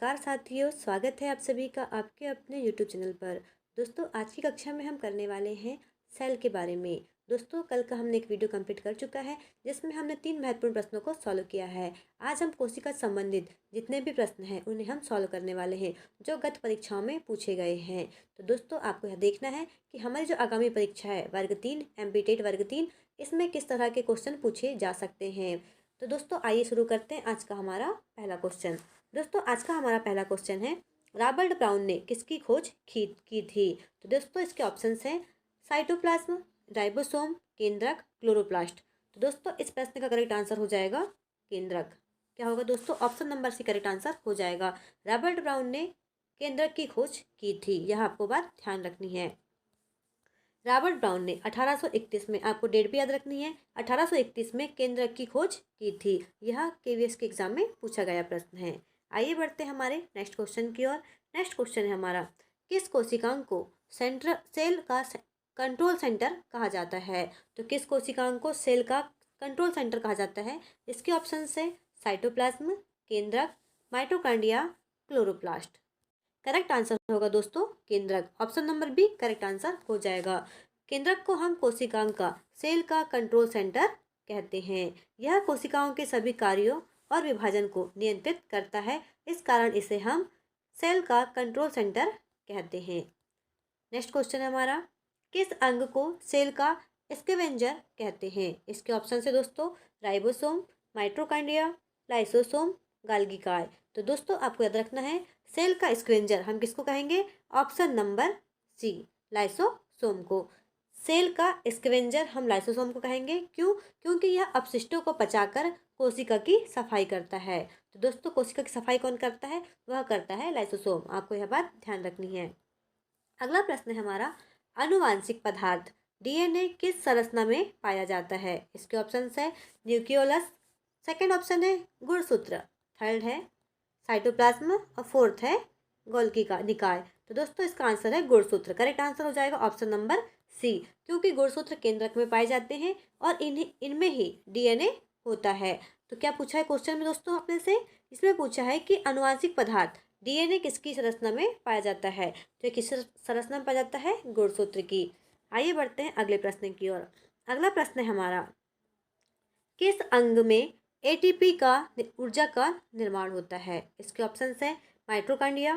नमस्कार साथियों, स्वागत है आप सभी का आपके अपने यूट्यूब चैनल पर। दोस्तों, आज की कक्षा में हम करने वाले हैं सेल के बारे में। दोस्तों, कल का हमने एक वीडियो कंप्लीट कर चुका है जिसमें हमने 3 महत्वपूर्ण प्रश्नों को सॉल्व किया है। आज हम कोशिका संबंधित जितने भी प्रश्न हैं उन्हें हम सॉल्व करने वाले हैं जो गत परीक्षाओं में पूछे गए हैं। तो दोस्तों, आपको यह देखना है कि हमारी जो आगामी परीक्षा है वर्ग 3 MPTET वर्ग 3, इसमें किस तरह के क्वेश्चन पूछे जा सकते हैं। तो दोस्तों, आइए शुरू करते हैं आज का हमारा पहला क्वेश्चन। दोस्तों, आज का हमारा पहला क्वेश्चन है, रॉबर्ट ब्राउन ने किसकी खोज की थी। तो दोस्तों, इसके ऑप्शंस हैं साइटोप्लाज्म, राइबोसोम, केंद्रक, क्लोरोप्लास्ट। तो दोस्तों, इस प्रश्न का करेक्ट आंसर हो जाएगा केंद्रक। क्या होगा दोस्तों? Option number C correct answer हो जाएगा। रॉबर्ट ब्राउन ने केंद्रक की खोज की थी, यह आपको बात ध्यान रखनी है। रॉबर्ट ब्राउन ने 1831 में, आपको डेट भी याद रखनी है, 1831 में केंद्रक की खोज की थी। यह KVS के एग्जाम में पूछा गया प्रश्न है। आइए बढ़ते हैं हमारे नेक्स्ट क्वेश्चन की ओर। नेक्स्ट क्वेश्चन है हमारा, किस कोशिकांग को सेल का कंट्रोल सेंटर कहा जाता है। तो किस कोशिकांग को सेल का कंट्रोल सेंटर कहा जाता है? इसके ऑप्शन है साइटोप्लाज्म, केंद्रक, माइटोकॉन्ड्रिया, क्लोरोप्लास्ट। करेक्ट आंसर होगा दोस्तों केंद्रक। Option number B correct answer हो जाएगा। केंद्रक को हम कोशिकांग का सेल का कंट्रोल सेंटर कहते हैं। यह कोशिकाओं के सभी कार्यों और विभाजन को नियंत्रित करता है, इस कारण इसे हम सेल का कंट्रोल सेंटर कहते हैं। नेक्स्ट क्वेश्चन है हमारा, किस अंग को सेल का स्कैवेंजर कहते हैं। इसके ऑप्शन है दोस्तों राइबोसोम, माइटोकॉन्ड्रिया, लाइसोसोम, गाल्गिकाय। तो दोस्तों, आपको याद रखना है सेल का स्कैवेंजर हम किसको कहेंगे? ऑप्शन नंबर सी, लाइसोसोम को। सेल का स्कैवेंजर हम लाइसोसोम को कहेंगे। क्यों? क्योंकि यह अपशिष्टों को पचाकर कोशिका की सफाई करता है। तो दोस्तों, कोशिका की सफाई कौन करता है? वह करता है लाइसोसोम। आपको यह बात ध्यान रखनी है। अगला प्रश्न है हमारा, आनुवांशिक पदार्थ DNA किस संरचना में पाया जाता है। इसके ऑप्शन है न्यूक्लियोलस, सेकंड ऑप्शन है गुणसूत्र, थर्ड है साइटोप्लाज्म और फोर्थ है गोल्गी का निकाय। तो दोस्तों, इसका आंसर है गुणसूत्र। करेक्ट आंसर हो जाएगा ऑप्शन नंबर सी, क्योंकि गुणसूत्र केंद्रक में पाए जाते हैं और इनमें ही DNA होता है। तो क्या पूछा है क्वेश्चन में दोस्तों अपने से? इसमें पूछा है कि आनुवांशिक पदार्थ DNA किसकी संरचना में पाया जाता है। तो ये किस संरचना में पाया जाता है? गुणसूत्र की। आइए बढ़ते हैं अगले प्रश्न की ओर। अगला प्रश्न है हमारा, किस अंग में ATP का ऊर्जा का निर्माण होता है। इसके ऑप्शन है माइटोकॉन्ड्रिया,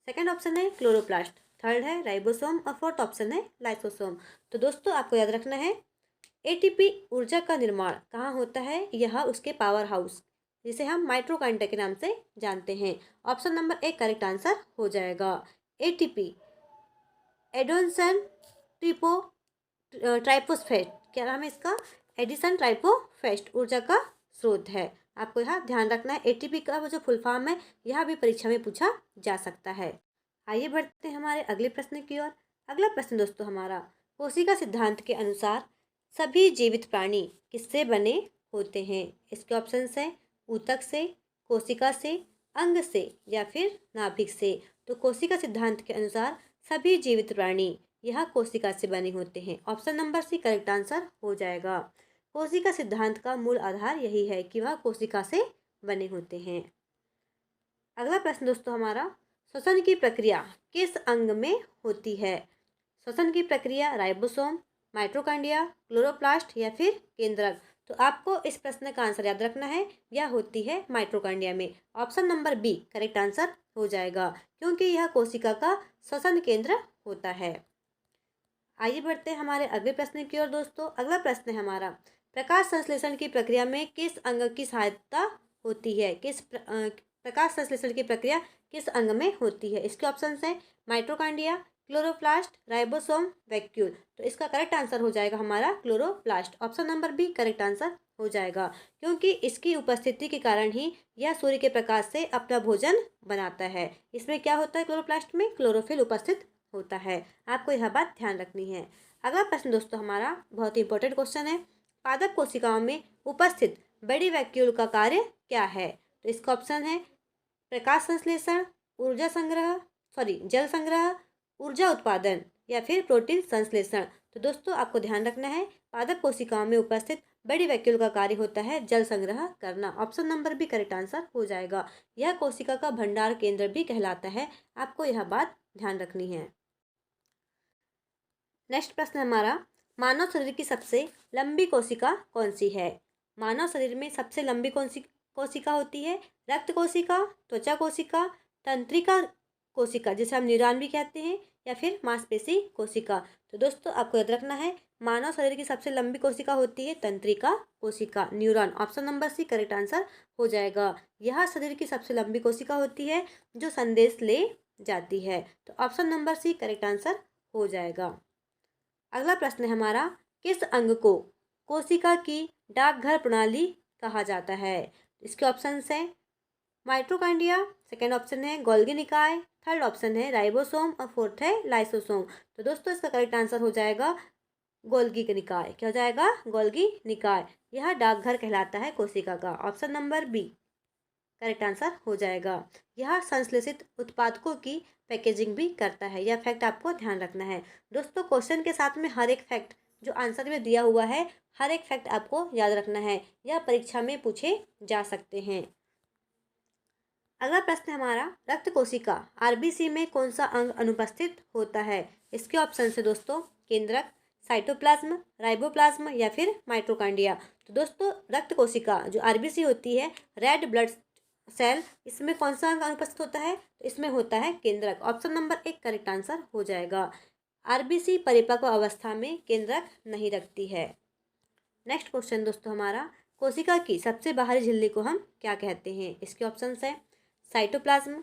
सेकंड ऑप्शन है क्लोरोप्लास्ट, थर्ड है राइबोसोम और फोर्थ ऑप्शन है लाइसोसोम। तो दोस्तों, आपको याद रखना है ATP ऊर्जा का निर्माण कहाँ होता है? यह उसके पावर हाउस, जिसे हम माइटोकॉन्ड्रिया के नाम से जानते हैं। Option number A correct answer हो जाएगा। ATP एडोनसन ट्रिपो ट्राइफोस्फेट, क्या नाम है इसका? एडिसन ट्राइफोस्फेट ऊर्जा का स्रोत है। आपको यहाँ ध्यान रखना है। ATP का वो जो फुल फॉर्म है, यह भी परीक्षा में पूछा जा सकता है। आइए बढ़ते हैं हमारे अगले प्रश्न की ओर। अगला प्रश्न दोस्तों हमारा, कोशिका सिद्धांत के अनुसार सभी जीवित प्राणी किससे बने होते हैं। इसके ऑप्शन है ऊतक से, कोशिका से, अंग से या फिर नाभिक से। तो कोशिका सिद्धांत के अनुसार सभी जीवित प्राणी यह कोशिका से बने होते हैं। Option number C correct answer हो जाएगा। कोशिका सिद्धांत का मूल आधार यही है कि वह कोशिका से बने होते हैं। अगला प्रश्न दोस्तों हमारा, श्वसन की प्रक्रिया किस अंग में होती है। श्वसन की प्रक्रिया राइबोसोम, माइटोकॉन्ड्रिया, क्लोरोप्लास्ट या फिर केंद्रक। तो आपको इस प्रश्न का आंसर याद रखना है, यह होती है माइटोकॉन्ड्रिया में। Option number B correct answer हो जाएगा, क्योंकि यह कोशिका का श्वसन केंद्र होता है। आइए बढ़ते हैं हमारे अगले प्रश्न की ओर दोस्तों। अगला प्रश्न है हमारा, प्रकाश संश्लेषण की प्रक्रिया में किस अंग की सहायता होती है। प्रकाश संश्लेषण की प्रक्रिया किस अंग में होती है। इसके ऑप्शन है माइटोकॉन्ड्रिया, क्लोरोप्लास्ट, राइबोसोम, वैक्यूल। तो इसका करेक्ट आंसर हो जाएगा हमारा chloroplast. Option number B correct answer हो जाएगा, क्योंकि इसकी उपस्थिति के कारण ही यह सूर्य के प्रकाश से अपना भोजन बनाता है। इसमें क्या होता है? क्लोरोप्लास्ट में क्लोरोफिल उपस्थित होता है। आपको यह बात ध्यान रखनी है। अगला प्रश्न दोस्तों हमारा बहुत ही इंपॉर्टेंट क्वेश्चन है, पादप कोशिकाओं में उपस्थित बड़ी वैक्यूल का कार्य क्या है। तो इसका ऑप्शन है प्रकाश संश्लेषण, ऊर्जा संग्रह, जल संग्रह, ऊर्जा उत्पादन या फिर प्रोटीन संश्लेषण। तो दोस्तों, आपको ध्यान रखना है पादप कोशिकाओं में उपस्थित बड़ी वैक्यूल का कार्य होता है जल संग्रह करना। Option number B correct answer हो जाएगा। यह कोशिका का भंडार केंद्र भी कहलाता है। आपको यह बात ध्यान रखनी है। नेक्स्ट प्रश्न हमारा, मानव शरीर की सबसे लंबी कोशिका कौन सी है? मानव शरीर में सबसे लंबी कौन सी कोशिका होती है? रक्त कोशिका, त्वचा कोशिका, तंत्रिका कोशिका जिसे हम न्यूरॉन भी कहते हैं, या फिर मांसपेशी कोशिका। तो दोस्तों आपको याद रखना है, मानव शरीर की सबसे लंबी कोशिका होती है तंत्रिका कोशिका, neuron. Option number C correct answer हो जाएगा। यह शरीर की सबसे लंबी कोशिका होती है जो संदेश ले जाती है। तो option number C correct answer हो जाएगा। अगला प्रश्न है हमारा, किस अंग को कोशिका की डाकघर प्रणाली कहा जाता है? इसके ऑप्शंस हैं माइटोकॉन्ड्रिया, सेकेंड ऑप्शन है गोल्गी निकाय, थर्ड ऑप्शन है राइबोसोम और फोर्थ है लाइसोसोम। तो दोस्तों इसका करेक्ट आंसर हो जाएगा गोल्गी निकाय। क्या हो जाएगा? गोल्गी निकाय। यह डाकघर कहलाता है कोशिका का। Option number B correct answer हो जाएगा। यह संश्लेषित उत्पादकों की पैकेजिंग भी करता है। यह फैक्ट आपको ध्यान रखना है। दोस्तों क्वेश्चन के साथ में हर एक फैक्ट जो आंसर में दिया हुआ है, हर एक फैक्ट आपको याद रखना है। यह परीक्षा में पूछे जा सकते हैं। अगला प्रश्न हमारा, रक्त कोशिका आरबीसी में कौन सा अंग अनुपस्थित होता है? इसके ऑप्शन है दोस्तों केंद्रक, साइटोप्लाज्म, राइबोप्लाज्म या फिर माइटोकॉन्ड्रिया। तो दोस्तों रक्त कोशिका जो आरबीसी होती है, रेड ब्लड सेल, इसमें कौन सा अंग अनुपस्थित होता है? तो इसमें होता है केंद्रक। ऑप्शन नंबर एक करेक्ट आंसर हो जाएगा। आरबीसी परिपक्व अवस्था में केंद्रक नहीं रखती है। नेक्स्ट क्वेश्चन दोस्तों हमारा, कोशिका की सबसे बाहरी झिल्ली को हम क्या कहते हैं? इसके ऑप्शन है साइटोप्लाज्म,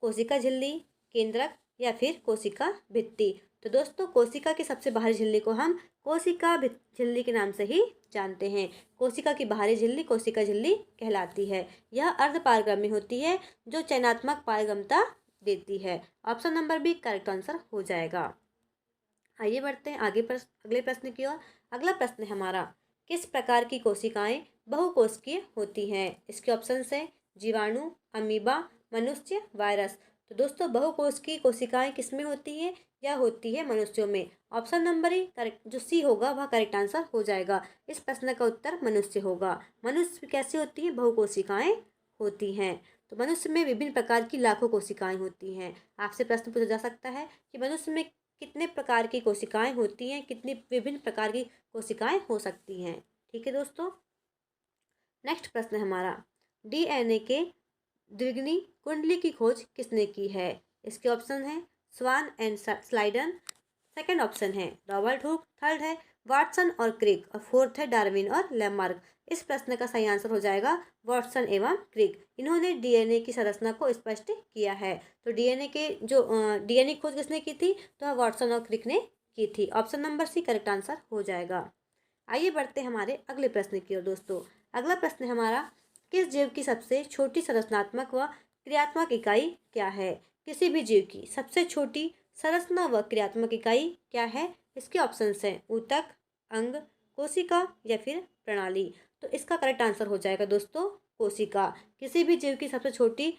कोशिका झिल्ली, केंद्रक या फिर कोशिका भित्ति। तो दोस्तों कोशिका की सबसे बाहरी झिल्ली को हम कोशिका झिल्ली के नाम से ही जानते हैं। कोशिका की बाहरी झिल्ली कोशिका झिल्ली कहलाती है। यह अर्ध पारगम्य होती है जो चयनात्मक पारगम्यता देती है। Option number B correct answer हो जाएगा। आइए बढ़ते हैं आगे अगले प्रश्न की ओर। अगला प्रश्न है हमारा, किस प्रकार की कोशिकाएं बहुकोशिकीय होती हैं? इसके ऑप्शन है जीवाणु, अमीबा, मनुष्य, वायरस। तो दोस्तों बहुकोशिकीय कोशिकाएं किसमें होती हैं? यह होती है मनुष्यों में। ऑप्शन नंबर ए करेक्ट, जो सी होगा वह करेक्ट आंसर हो जाएगा। इस प्रश्न का उत्तर मनुष्य होगा। मनुष्य कैसी होती है? बहुकोशिकाएं होती हैं। तो मनुष्य में विभिन्न प्रकार की लाखों कोशिकाएं होती हैं। आपसे प्रश्न पूछा जा सकता है कि मनुष्य में कितने प्रकार की कोशिकाएं होती हैं, कितनी विभिन्न प्रकार की कोशिकाएं हो सकती हैं। ठीक है दोस्तों। नेक्स्ट प्रश्न हमारा, डीएनए के द्विगुणी कुंडली की खोज किसने की है? इसके ऑप्शन है स्वान एंड स्लाइडन, सेकंड ऑप्शन है रॉबर्ट हुक, थर्ड है वाटसन और क्रिक और फोर्थ है डार्विन और लैमार्क। इस प्रश्न का सही आंसर हो जाएगा वाटसन एवं क्रिक। इन्होंने डीएनए की संरचना को स्पष्ट किया है। तो डीएनए की खोज किसने की थी? तो वाटसन और क्रिक ने की थी। Option number C correct answer हो जाएगा। आइए बढ़ते हैं हमारे अगले प्रश्न की ओर दोस्तों। अगला प्रश्न हमारा, किस जीव की सबसे छोटी संरचनात्मक व क्रियात्मक इकाई क्या है? किसी भी जीव की सबसे छोटी संरचना व क्रियात्मक इकाई क्या है? इसके ऑप्शन हैं ऊतक, अंग, कोशिका या फिर प्रणाली। तो इसका करेक्ट आंसर हो जाएगा दोस्तों कोशिका। किसी भी जीव की सबसे छोटी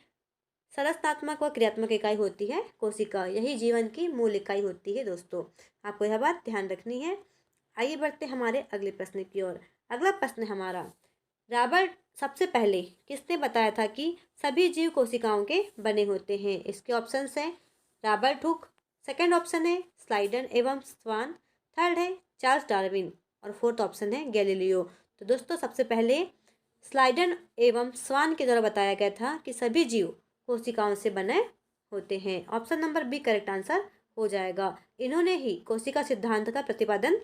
संरचनात्मक व क्रियात्मक इकाई होती है कोशिका। यही जीवन की मूल इकाई होती है दोस्तों। आपको यह बात ध्यान रखनी है। आइए बढ़ते हमारे अगले प्रश्न की ओर। अगला प्रश्न हमारा, रॉबर्ट सबसे पहले किसने बताया था कि सभी जीव कोशिकाओं के बने होते हैं? इसके ऑप्शन हैं रॉबर्ट हुक, सेकंड ऑप्शन है स्लाइडन एवं स्वान, थर्ड है चार्ल्स डार्विन और फोर्थ ऑप्शन है गैलीलियो। तो दोस्तों सबसे पहले स्लाइडन एवं स्वान के द्वारा बताया गया था कि सभी जीव कोशिकाओं से बने होते हैं। Option number B correct answer हो जाएगा। इन्होंने ही कोशिका सिद्धांत का प्रतिपादन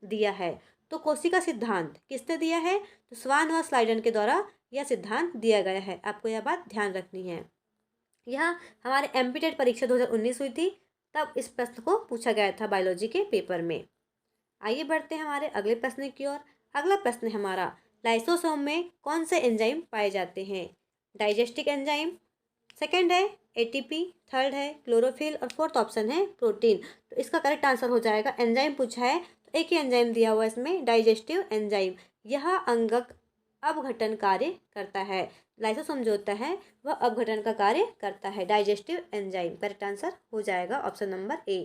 दिया है। तो कोशिका सिद्धांत किसने दिया है? तो स्वान व स्लाइडन के द्वारा यह सिद्धांत दिया गया है। आपको यह बात ध्यान रखनी है। यह हमारे एमपीटेट परीक्षा 2019 हुई थी, तब इस प्रश्न को पूछा गया था बायोलॉजी के पेपर में। आइए बढ़ते हैं हमारे अगले प्रश्न की ओर। अगला प्रश्न है हमारा, लाइसोसोम में कौन से एंजाइम पाए जाते हैं? डाइजेस्टिक एंजाइम, सेकंड है एटीपी, थर्ड है क्लोरोफिल और फोर्थ ऑप्शन है प्रोटीन। तो इसका करेक्ट आंसर हो जाएगा, एंजाइम पूछा है तो एक ही एंजाइम दिया हुआ है इसमें, डाइजेस्टिव एंजाइम। यह अंगक अपघटन कार्य करता है। लाइसोसोम जो होता है वह अपघटन का कार्य करता है। डाइजेस्टिव एंजाइम करेक्ट आंसर हो जाएगा option number A.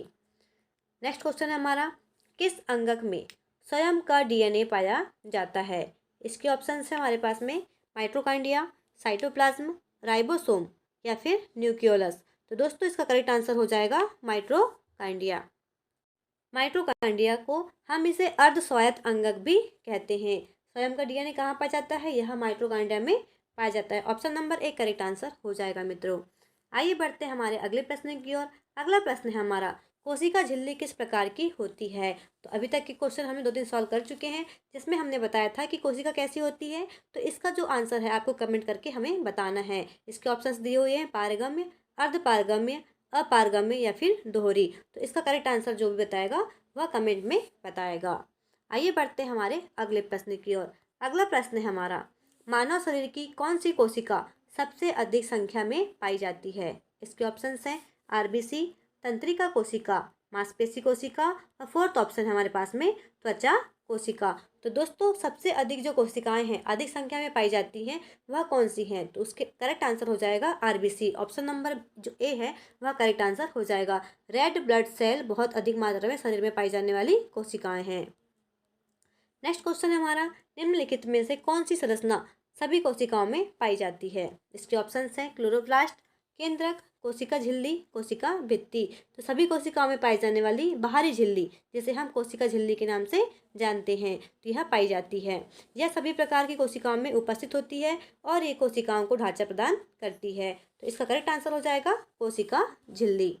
Next question है हमारा, किस अंगक में स्वयं का डीएनए पाया जाता है? इसके ऑप्शन है हमारे पास में माइटोकॉन्ड्रिया, साइटोप्लाज्म, राइबोसोम या फिर न्यूक्लियोलस। तो दोस्तों इसका करेक्ट आंसर हो जाएगा माइटोकॉन्ड्रिया। माइटोकॉन्ड्रिया को हम इसे अर्ध स्वायत्त अंगक भी कहते हैं। स्वयं का डीएनए कहाँ पाया जाता है? यह माइटोकॉन्ड्रिया में पाया जाता है। ऑप्शन नंबर एक करेक्ट आंसर हो जाएगा मित्रों। आइए बढ़ते हैं हमारे अगले प्रश्न की ओर। अगला प्रश्न है हमारा, कोशिका झिल्ली किस प्रकार की होती है? तो अभी तक के क्वेश्चन हमने 2 दिन सॉल्व कर चुके हैं, जिसमें हमने बताया था कि कोशिका कैसी होती है। तो इसका जो आंसर है आपको कमेंट करके हमें बताना है। इसके ऑप्शंस दिए हुए हैं, पारगम्य, अर्धपारगम्य, अपारगम्य या फिर दोहरी। तो इसका करेक्ट आंसर जो भी बताएगा वह कमेंट में बताएगा। आइए बढ़ते हैं हमारे अगले प्रश्न की ओर। अगला प्रश्न है हमारा, मानव शरीर की कौन सी कोशिका सबसे अधिक संख्या में पाई जाती है? इसके ऑप्शंस हैं आरबीसी, तंत्रिका कोशिका, मांसपेशी कोशिका और फोर्थ ऑप्शन है हमारे पास में त्वचा कोशिका। तो दोस्तों सबसे अधिक जो कोशिकाएं हैं अधिक संख्या में पाई जाती हैं वह कौन सी हैं? तो उसके करेक्ट आंसर हो जाएगा आरबीसी। ऑप्शन नंबर जो ए है वह करेक्ट आंसर हो जाएगा। रेड ब्लड सेल बहुत अधिक मात्रा में शरीर में पाई जाने वाली कोशिकाएं हैं। नेक्स्ट क्वेश्चन है हमारा, निम्नलिखित में से कौन सी संरचना सभी कोशिकाओं में पाई जाती है? इसके ऑप्शंस हैं क्लोरोप्लास्ट, केंद्रक, कोशिका झिल्ली, कोशिका भित्ति। तो सभी कोशिकाओं में पाई जाने वाली बाहरी झिल्ली, जिसे हम कोशिका झिल्ली के नाम से जानते हैं, तो यह पाई जाती है। यह सभी प्रकार की कोशिकाओं में उपस्थित होती है और ये कोशिकाओं को ढांचा प्रदान करती है। तो इसका करेक्ट आंसर हो जाएगा कोशिका झिल्ली।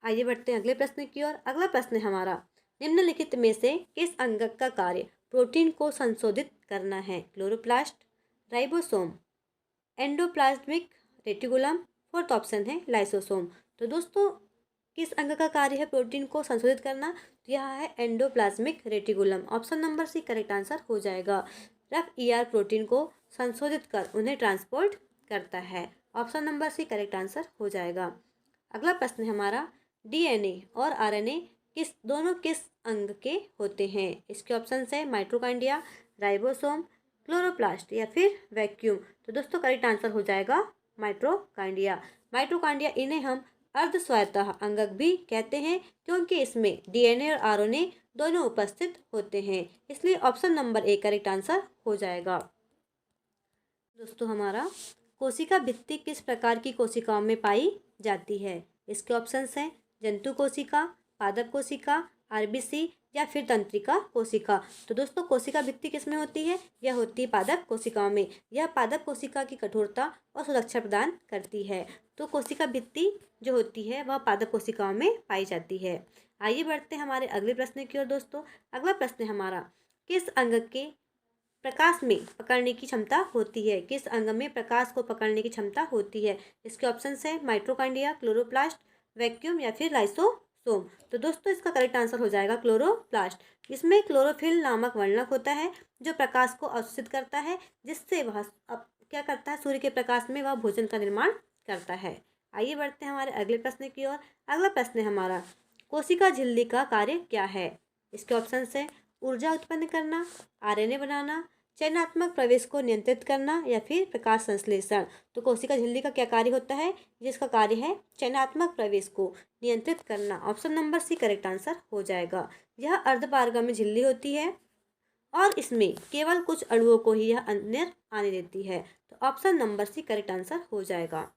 आइए बढ़ते हैं अगले प्रश्न की ओर। अगला प्रश्न है हमारा, निम्नलिखित में से किस अंगक का कार्य प्रोटीन को संशोधित करना है? Chloroplast, ribosome, endoplasmic reticulum, fourth option है लाइसोसोम। तो दोस्तों किस अंग का कार्य है प्रोटीन को संशोधित करना? तो यह है endoplasmic reticulum. Option number C correct answer हो जाएगा। रफ ईआर प्रोटीन को संशोधित कर उन्हें ट्रांसपोर्ट करता है। Option number C correct answer हो जाएगा। अगला प्रश्न है हमारा, डीएनए और आरएनए दोनों किस अंग के होते हैं? इसके ऑप्शन है माइटोकॉन्ड्रिया, राइबोसोम, क्लोरोप्लास्ट या फिर वैक्यूम। तो दोस्तों करेक्ट आंसर हो जाएगा माइटोकॉन्ड्रिया। माइटोकॉन्ड्रिया इन्हें हम अर्ध स्वायत्त अंगक भी कहते हैं, क्योंकि इसमें डीएनए और आरएनए दोनों उपस्थित होते हैं, इसलिए option number A correct answer हो जाएगा। दोस्तों हमारा कोशिका भित्ति किस प्रकार की कोशिकाओं में पाई जाती है? इसके ऑप्शंस हैं जंतु कोशिका, पादप कोशिका, आरबीसी या फिर तंत्रिका कोशिका। तो दोस्तों कोशिका भित्ति किस में होती है? यह होती है पादप कोशिकाओं में। यह पादप कोशिका की कठोरता और सुरक्षा प्रदान करती है। तो कोशिका भित्ति जो होती है वह पादप कोशिकाओं में पाई जाती है। आइए बढ़ते हैं हमारे अगले प्रश्न की ओर। दोस्तों अगला प्रश्न है हमारा, किस अंग के प्रकाश में पकड़ने की क्षमता होती है? किस अंग में प्रकाश को पकड़ने की क्षमता होती है? इसके ऑप्शन है माइटोकॉन्ड्रिया, क्लोरोप्लास्ट, वैक्यूम या फिर लाइसोसोम। तो दोस्तों इसका करेक्ट आंसर हो जाएगा क्लोरोप्लास्ट। इसमें क्लोरोफिल नामक वर्णक होता है जो प्रकाश को अवशोषित करता है, जिससे वह क्या करता है, सूर्य के प्रकाश में वह भोजन का निर्माण करता है। आइए बढ़ते हैं हमारे अगले प्रश्न की ओर। अगला प्रश्न है हमारा, कोशिका झिल्ली का कार्य क्या है? इसके ऑप्शन है ऊर्जा उत्पन्न करना, आरएनए बनाना, चयनात्मक प्रवेश को नियंत्रित करना या फिर प्रकाश संश्लेषण। तो कोशिका झिल्ली का क्या कार्य होता है? जिसका कार्य है चयनात्मक प्रवेश को नियंत्रित करना। Option number C correct answer हो जाएगा। यह अर्धपारगम्य झिल्ली होती है और इसमें केवल कुछ अणुओं को ही यह अंदर आने देती है। तो option number C correct answer हो जाएगा।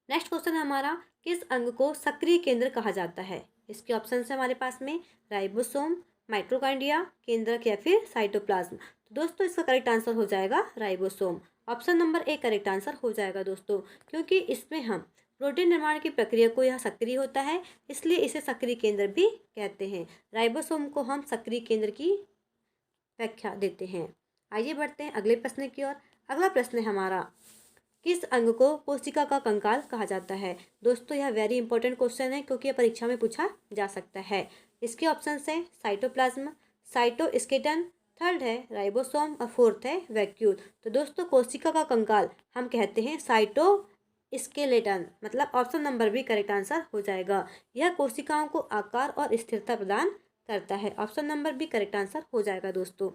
नेक्स्ट क्वेश्चन है हमारा, किस अंग को सक्रिय केंद्र कहा जाता है? इसके ऑप्शन है हमारे पास में राइबोसोम, माइटोकॉन्ड्रिया, केंद्रक या फिर साइटोप्लाज्म। तो दोस्तों इसका करेक्ट आंसर हो जाएगा ribosome. Option number A correct answer हो जाएगा दोस्तों, क्योंकि इसमें हम प्रोटीन निर्माण की प्रक्रिया को यह सक्रिय होता है, इसलिए इसे सक्रिय केंद्र भी कहते हैं। राइबोसोम को हम सक्रिय केंद्र की व्याख्या देते हैं। आइए बढ़ते हैं अगले प्रश्न की ओर। अगला प्रश्न है हमारा, किस अंग को कोशिका का कंकाल कहा जाता है? दोस्तों यह वेरी इंपॉर्टेंट क्वेश्चन है, क्योंकि यह परीक्षा में पूछा जा सकता है। इसके ऑप्शन है साइटोप्लाज्म, साइटोस्केलेटन, थर्ड है राइबोसोम और फोर्थ है वैक्यूल। तो दोस्तों कोशिका का कंकाल हम कहते हैं साइटोस्केलेटन, मतलब option number B correct answer हो जाएगा। यह कोशिकाओं को आकार और स्थिरता प्रदान करता है। Option number B correct answer हो जाएगा दोस्तों।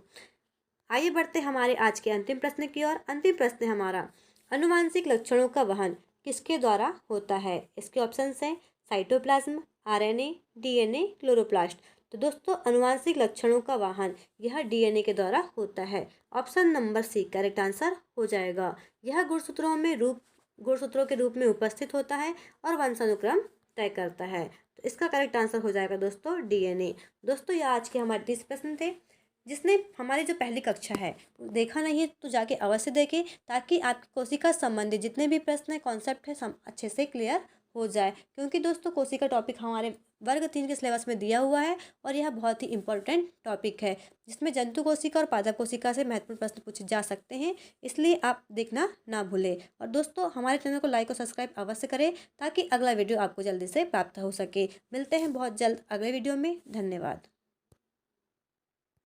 आइए बढ़ते हमारे आज के अंतिम प्रश्न की ओर। अंतिम प्रश्न है हमारा, अनुवांशिक लक्षणों का वहन किसके द्वारा होता है? इसके ऑप्शन हैं साइटोप्लाज्म, आरएनए, डीएनए, क्लोरोप्लास्ट। तो दोस्तों अनुवांशिक लक्षणों का वाहन यह डीएनए के द्वारा होता है। Option number C correct answer हो जाएगा। यह गुणसूत्रों के रूप में उपस्थित होता है और वंशानुक्रम तय करता है। तो इसका करेक्ट आंसर हो जाएगा दोस्तों डीएनए। दोस्तों यह आज के हमारे 30 प्रश्न थे। जिसने हमारी जो पहली कक्षा है देखा नहीं है तो जाके अवश्य देखें, ताकि आपकी कोशिका संबंधी जितने भी प्रश्न है कॉन्सेप्ट है अच्छे से क्लियर हो जाए। क्योंकि दोस्तों कोशिका टॉपिक हमारे वर्ग 3 के सिलेबस में दिया हुआ है और यह बहुत ही इंपॉर्टेंट टॉपिक है, जिसमें जंतु कोशिका और पादप कोशिका से महत्वपूर्ण प्रश्न पूछे जा सकते हैं। इसलिए आप देखना ना भूलें। और दोस्तों हमारे चैनल को लाइक और सब्सक्राइब अवश्य करें, ताकि अगला वीडियो आपको जल्दी से प्राप्त हो सके। मिलते हैं बहुत जल्द अगले वीडियो में। धन्यवाद।